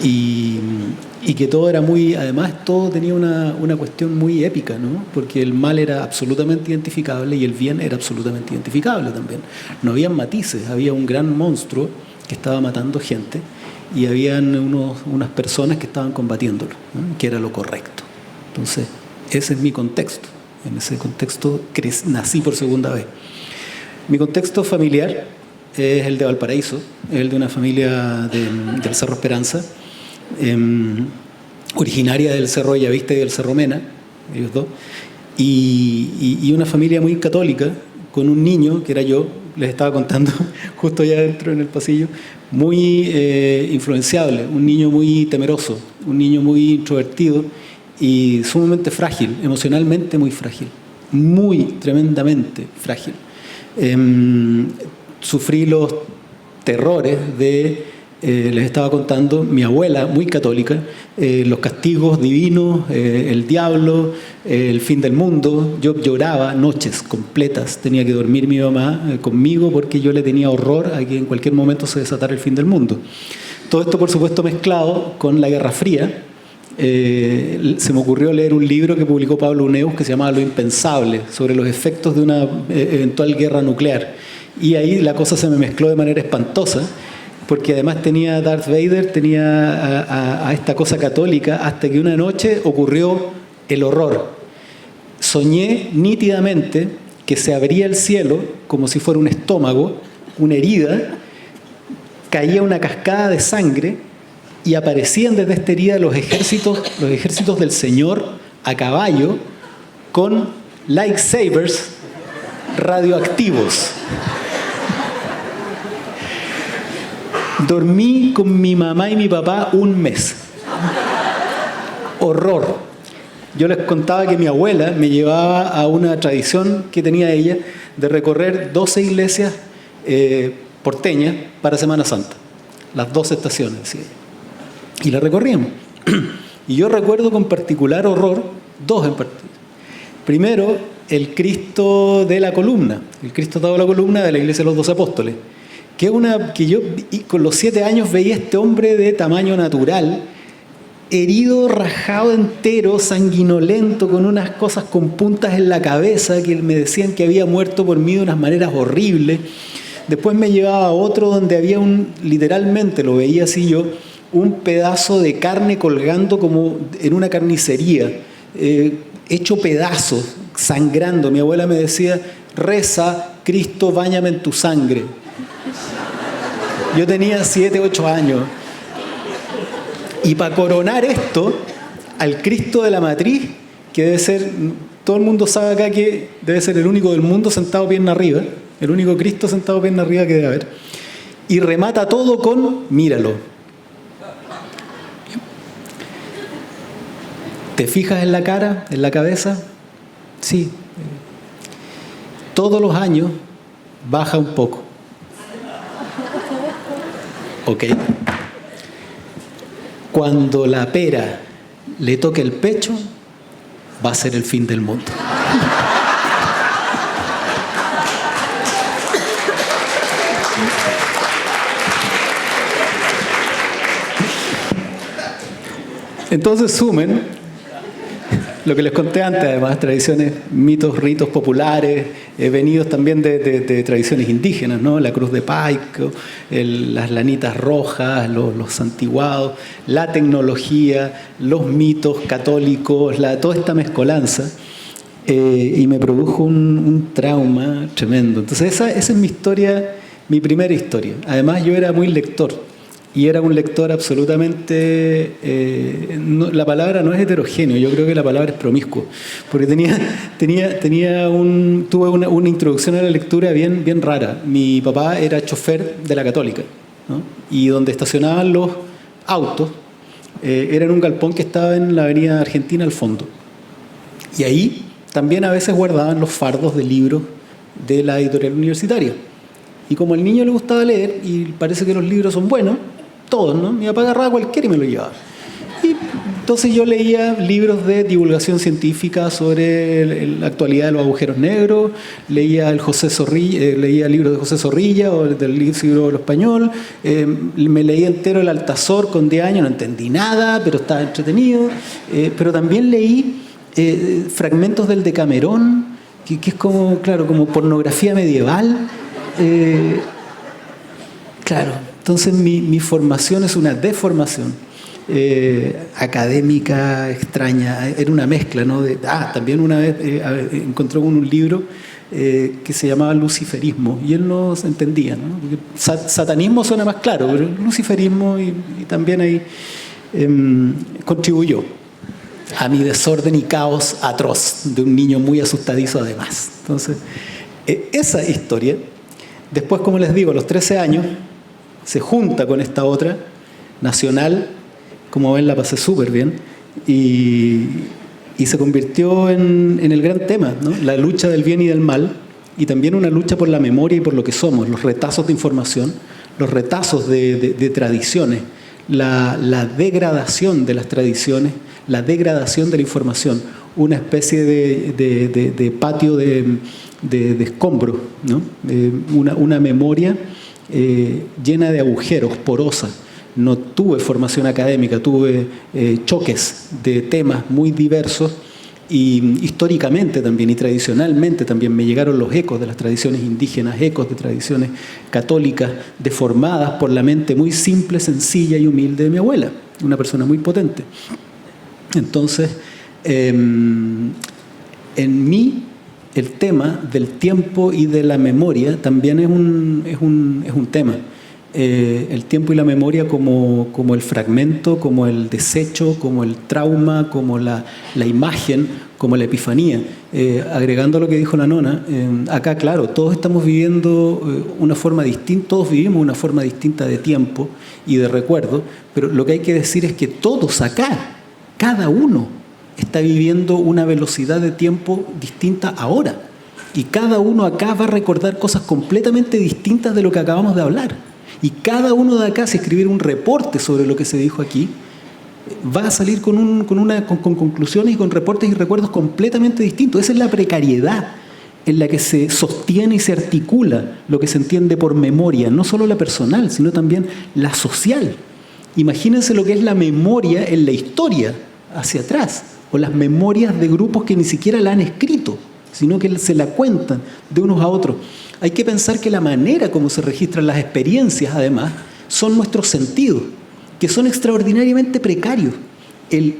Speaker 3: Y que todo era muy, además todo tenía una cuestión muy épica, ¿no? Porque el mal era absolutamente identificable y el bien era absolutamente identificable también. No habían matices, había un gran monstruo que estaba matando gente y habían unas personas que estaban combatiéndolo, ¿no? Que era lo correcto. Entonces, ese es mi contexto. En ese contexto nací por segunda vez. Mi contexto familiar es el de Valparaíso, es el de una familia del Cerro Esperanza, originaria del Cerro Bellavista y del Cerro Mena, ellos dos, y una familia muy católica, con un niño, que era yo, les estaba contando justo allá adentro en el pasillo, muy influenciable, un niño muy temeroso, un niño muy introvertido y sumamente frágil, emocionalmente muy frágil, muy tremendamente frágil. Sufrí los terrores de, les estaba contando, mi abuela, muy católica, los castigos divinos, el diablo, el fin del mundo. Yo lloraba noches completas, tenía que dormir mi mamá conmigo porque yo le tenía horror a que en cualquier momento se desatara el fin del mundo. Todo esto, por supuesto, mezclado con la Guerra Fría. Se me ocurrió leer un libro que publicó Pablo Uneus que se llamaba Lo impensable, sobre los efectos de una eventual guerra nuclear. Y ahí la cosa se me mezcló de manera espantosa, porque además tenía Darth Vader, tenía a esta cosa católica, hasta que una noche ocurrió el horror. Soñé nítidamente que se abría el cielo como si fuera un estómago, una herida, caía una cascada de sangre y aparecían desde esta herida los ejércitos del Señor a caballo con lightsabers radioactivos. Dormí con mi mamá y mi papá un mes. Horror. Yo les contaba que mi abuela me llevaba a una tradición que tenía ella de recorrer 12 iglesias porteñas para Semana Santa. Las 12 estaciones, decía ella. Y la recorríamos. Y yo recuerdo con particular horror dos en particular. Primero, el Cristo de la columna, el Cristo atado a la columna de la Iglesia de los 12 Apóstoles, que yo con los 7 años veía este hombre de tamaño natural, herido, rajado entero, sanguinolento, con unas cosas con puntas en la cabeza que me decían que había muerto por mí de unas maneras horribles. Después me llevaba a otro donde había literalmente, lo veía así yo, un pedazo de carne colgando como en una carnicería, hecho pedazos, sangrando. Mi abuela me decía, reza, Cristo, báñame en tu sangre. Yo tenía 7, 8 años. Y para coronar esto, al Cristo de la Matriz, que debe ser, todo el mundo sabe acá que debe ser el único del mundo sentado pierna arriba, el único Cristo sentado pierna arriba que debe haber, y remata todo con, míralo. ¿Te fijas en la cara, en la cabeza? Sí. Todos los años baja un poco. Ok. Cuando la pera le toque el pecho, va a ser el fin del mundo. Entonces sumen lo que les conté antes, además, tradiciones, mitos, ritos populares, venidos también de tradiciones indígenas, ¿no? La cruz de Paico, las lanitas rojas, los santiguados, la tecnología, los mitos católicos, toda esta mezcolanza, y me produjo un trauma tremendo. Entonces esa es mi historia, mi primera historia. Además yo era muy lector. y era un lector absolutamente... la palabra no es heterogéneo, yo creo que la palabra es promiscuo, porque tuve una introducción a la lectura bien rara. Mi papá era chofer de la Católica, ¿no? Y donde estacionaban los autos era en un galpón que estaba en la avenida Argentina al fondo. Y ahí también a veces guardaban los fardos de libros de la editorial universitaria. Y como al niño le gustaba leer, y parece que los libros son buenos, todos, ¿no? Mi papá agarraba cualquiera y me lo llevaba. Y entonces yo leía libros de divulgación científica sobre la actualidad de los agujeros negros, leía leía libros de José Zorrilla o del libro de español, me leía entero el Altazor con 10 años, no entendí nada, pero estaba entretenido. Pero también leí fragmentos del Decamerón, que es como, claro, como pornografía medieval. Claro, entonces mi formación es una deformación académica extraña, era una mezcla, ¿no? También una vez encontré un libro que se llamaba Luciferismo, y él no se entendía, ¿no? Porque satanismo suena más claro, pero luciferismo y también ahí contribuyó a mi desorden y caos atroz de un niño muy asustadizo además. Entonces, esa historia, después, como les digo, a los 13 años, se junta con esta otra, nacional, como ven la pasé súper bien, y se convirtió en el gran tema, ¿no? La lucha del bien y del mal, y también una lucha por la memoria y por lo que somos, los retazos de información, los retazos de tradiciones, la degradación de las tradiciones, la degradación de la información, una especie de patio de escombros, ¿no? Una memoria llena de agujeros, porosa. No tuve formación académica, tuve choques de temas muy diversos, y históricamente también y tradicionalmente también me llegaron los ecos de las tradiciones indígenas, ecos de tradiciones católicas deformadas por la mente muy simple, sencilla y humilde de mi abuela, una persona muy potente. Entonces, en mí el tema del tiempo y de la memoria también es un tema. El tiempo y la memoria como el fragmento, como el desecho, como el trauma, como la imagen, como la epifanía. Agregando lo que dijo la nona, acá, claro, todos estamos viviendo una forma distinta, todos vivimos una forma distinta de tiempo y de recuerdo, pero lo que hay que decir es que todos acá, cada uno, está viviendo una velocidad de tiempo distinta ahora. Y cada uno acá va a recordar cosas completamente distintas de lo que acabamos de hablar. Y cada uno de acá, si escribiera un reporte sobre lo que se dijo aquí, va a salir con conclusiones y con reportes y recuerdos completamente distintos. Esa es la precariedad en la que se sostiene y se articula lo que se entiende por memoria, no solo la personal, sino también la social. Imagínense lo que es la memoria en la historia hacia atrás, o las memorias de grupos que ni siquiera la han escrito, sino que se la cuentan de unos a otros. Hay que pensar que la manera como se registran las experiencias, además, son nuestros sentidos, que son extraordinariamente precarios.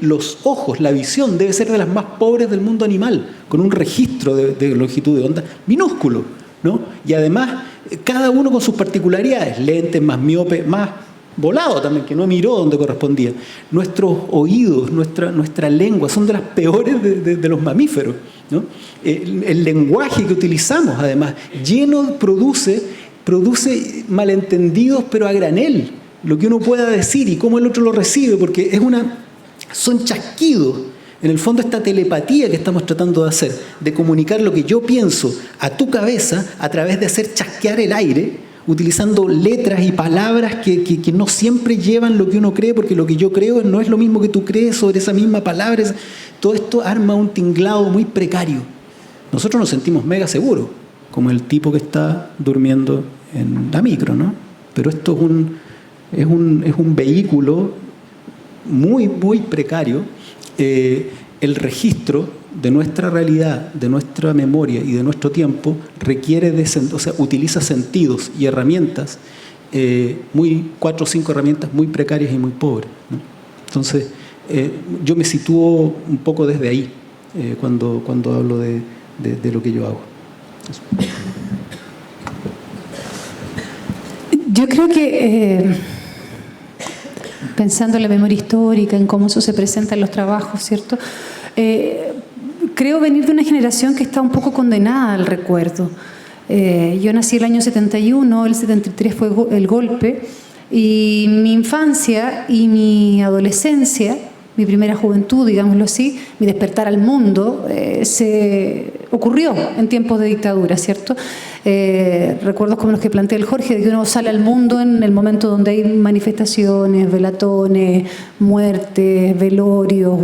Speaker 3: Los ojos, la visión, debe ser de las más pobres del mundo animal, con un registro de longitud de onda minúsculo, ¿no? Y además, cada uno con sus particularidades, lentes, más miope, más volado también, que no miró donde correspondía. Nuestros oídos, nuestra lengua son de las peores de los mamíferos, ¿no? El lenguaje que utilizamos, además, produce malentendidos, pero a granel, lo que uno pueda decir y cómo el otro lo recibe, porque son chasquidos. En el fondo, esta telepatía que estamos tratando de hacer, de comunicar lo que yo pienso a tu cabeza a través de hacer chasquear el aire, utilizando letras y palabras que no siempre llevan lo que uno cree, porque lo que yo creo no es lo mismo que tú crees sobre esa misma palabra. Todo esto arma un tinglado muy precario. Nosotros nos sentimos mega seguros, como el tipo que está durmiendo en la micro, ¿no? Pero esto es un vehículo muy, muy precario. El registro de nuestra realidad, de nuestra memoria y de nuestro tiempo requiere utiliza sentidos y herramientas, 4 o 5 herramientas muy precarias y muy pobres, ¿no? Entonces, yo me sitúo un poco desde ahí cuando hablo de lo que yo hago. Eso.
Speaker 4: Yo creo que pensando en la memoria histórica, en cómo eso se presenta en los trabajos, ¿cierto? Creo venir de una generación que está un poco condenada al recuerdo. Yo nací el año 71, el 73 fue el golpe, y mi infancia y mi adolescencia, mi primera juventud, digámoslo así, mi despertar al mundo, se ocurrió en tiempos de dictadura, ¿cierto? Recuerdos como los que plantea el Jorge, de que uno sale al mundo en el momento donde hay manifestaciones, velatones, muertes, velorios.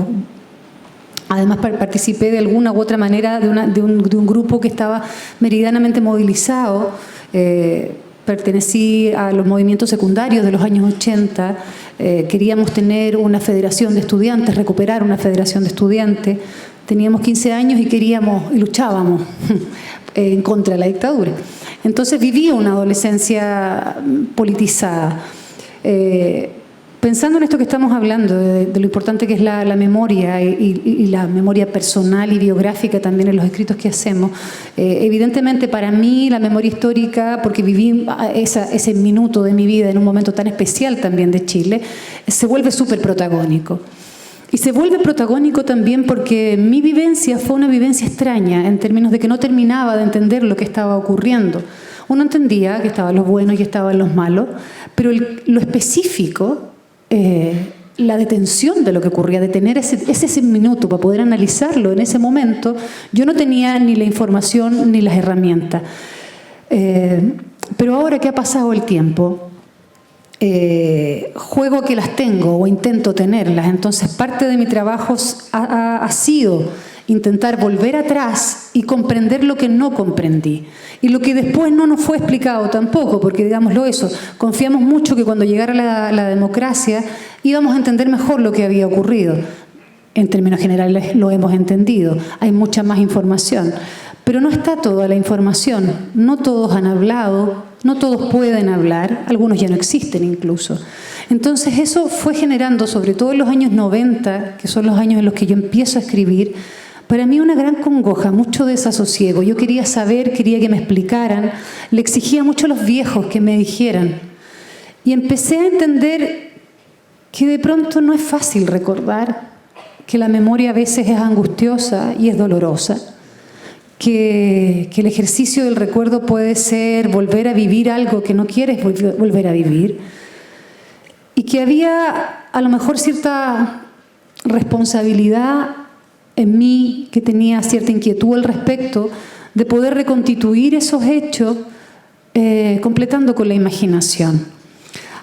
Speaker 4: Además participé de alguna u otra manera de un grupo que estaba meridianamente movilizado. Pertenecí a los movimientos secundarios de los años 80. Queríamos tener una federación de estudiantes, recuperar una federación de estudiantes. Teníamos 15 años y luchábamos en contra de la dictadura. Entonces viví una adolescencia politizada. Pensando en esto que estamos hablando, de lo importante que es la memoria y la memoria personal y biográfica también en los escritos que hacemos, evidentemente para mí la memoria histórica, porque viví ese minuto de mi vida en un momento tan especial también de Chile, se vuelve súper protagónico. Y se vuelve protagónico también porque mi vivencia fue una vivencia extraña en términos de que no terminaba de entender lo que estaba ocurriendo. Uno entendía que estaban los buenos y estaban los malos, pero lo específico, la detención de lo que ocurría, de tener ese minuto para poder analizarlo en ese momento, yo no tenía ni la información ni las herramientas. Pero ahora que ha pasado el tiempo, juego a que las tengo o intento tenerlas. Entonces parte de mi trabajo ha sido intentar volver atrás y comprender lo que no comprendí. Y lo que después no nos fue explicado tampoco, porque digámoslo eso, confiamos mucho que cuando llegara la democracia íbamos a entender mejor lo que había ocurrido. En términos generales lo hemos entendido, hay mucha más información. Pero no está toda la información, no todos han hablado, no todos pueden hablar, algunos ya no existen incluso. Entonces eso fue generando, sobre todo en los años 90, que son los años en los que yo empiezo a escribir, para mí una gran congoja, mucho desasosiego. Yo quería saber, quería que me explicaran, le exigía mucho a los viejos que me dijeran. Y empecé a entender que de pronto no es fácil recordar, que la memoria a veces es angustiosa y es dolorosa, que el ejercicio del recuerdo puede ser volver a vivir algo que no quieres volver a vivir, y que había a lo mejor cierta responsabilidad en mí, que tenía cierta inquietud al respecto, de poder reconstituir esos hechos completando con la imaginación.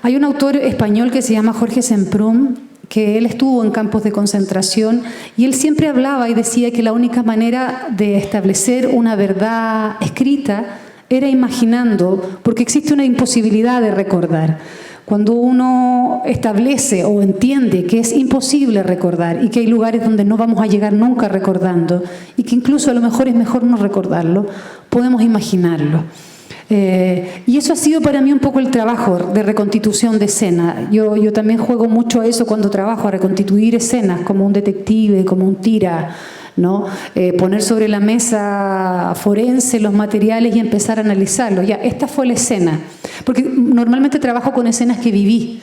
Speaker 4: Hay un autor español que se llama Jorge Semprún, que él estuvo en campos de concentración y él siempre hablaba y decía que la única manera de establecer una verdad escrita era imaginando, porque existe una imposibilidad de recordar. Cuando uno establece o entiende que es imposible recordar y que hay lugares donde no vamos a llegar nunca recordando y que incluso a lo mejor es mejor no recordarlo, podemos imaginarlo. Y eso ha sido para mí un poco el trabajo de reconstitución de escena. Yo también juego mucho a eso cuando trabajo, a reconstituir escenas como un detective, como un tira, ¿no? Poner sobre la mesa forense los materiales y empezar a analizarlos. Ya, esta fue la escena. Porque normalmente trabajo con escenas que viví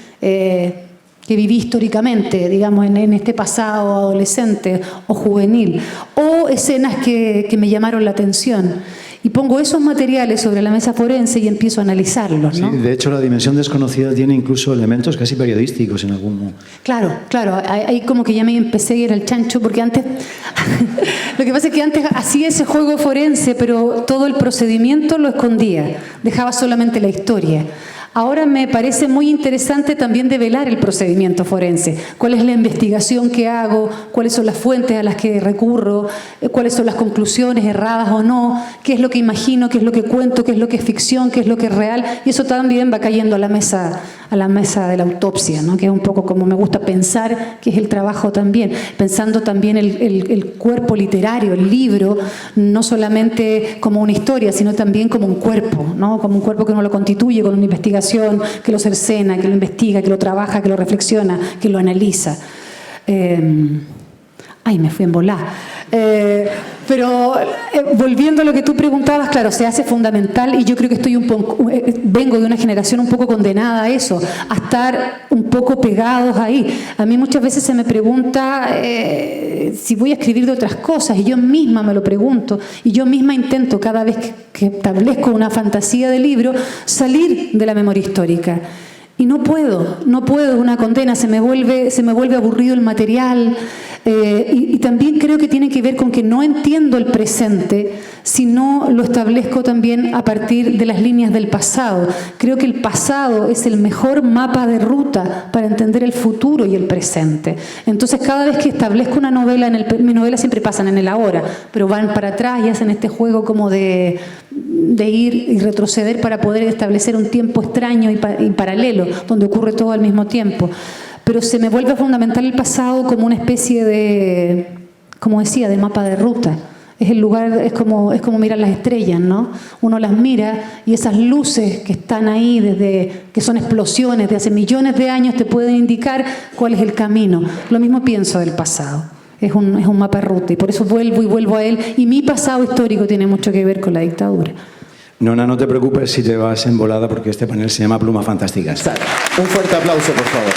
Speaker 4: históricamente, digamos, en este pasado adolescente o juvenil, o escenas que me llamaron la atención. Y pongo esos materiales sobre la mesa forense y empiezo a analizarlos, ¿no?
Speaker 5: Sí, de hecho, La dimensión desconocida tiene incluso elementos casi periodísticos en algún momento.
Speaker 4: Claro, ahí como que ya me empecé a ir al chancho, porque antes, lo que pasa es que antes hacía ese juego forense, pero todo el procedimiento lo escondía, dejaba solamente la historia. Ahora me parece muy interesante también develar el procedimiento forense. ¿Cuál es la investigación que hago? ¿Cuáles son las fuentes a las que recurro? ¿Cuáles son las conclusiones erradas o no? ¿Qué es lo que imagino? ¿Qué es lo que cuento? ¿Qué es lo que es ficción? ¿Qué es lo que es real? Y eso también va cayendo a la mesa de la autopsia, ¿no? Que es un poco como me gusta pensar que es el trabajo también. Pensando también el cuerpo literario, el libro, no solamente como una historia, sino también como un cuerpo, ¿no? Como un cuerpo que uno lo constituye con una investigación, que lo cercena, que lo investiga, que lo trabaja, que lo reflexiona, que lo analiza. Me fui en volá. Pero volviendo a lo que tú preguntabas, claro, se hace fundamental y yo creo que estoy vengo de una generación un poco condenada a eso, a estar un poco pegados ahí. A mí muchas veces se me pregunta si voy a escribir de otras cosas y yo misma me lo pregunto y yo misma intento cada vez que establezco una fantasía de libro salir de la memoria histórica. Y no puedo, es una condena, se me vuelve aburrido el material y también creo que tiene que ver con que no entiendo el presente si no lo establezco también a partir de las líneas del pasado. Creo que el pasado es el mejor mapa de ruta para entender el futuro y el presente. Entonces cada vez que establezco una novela, mis novelas siempre pasan en el ahora, pero van para atrás y hacen este juego como de ir y retroceder para poder establecer un tiempo extraño y paralelo, donde ocurre todo al mismo tiempo. Pero se me vuelve fundamental el pasado como una especie de, como decía, de mapa de ruta. Es el lugar, es como mirar las estrellas, ¿no? Uno las mira y esas luces que están ahí, que son explosiones de hace millones de años, te pueden indicar cuál es el camino. Lo mismo pienso del pasado. Es un mapa de ruta y por eso vuelvo a él. Y mi pasado histórico tiene mucho que ver con la dictadura.
Speaker 5: Nona, no te preocupes si te vas en volada porque este panel se llama Plumas Fantásticas.
Speaker 6: Un fuerte aplauso, por favor.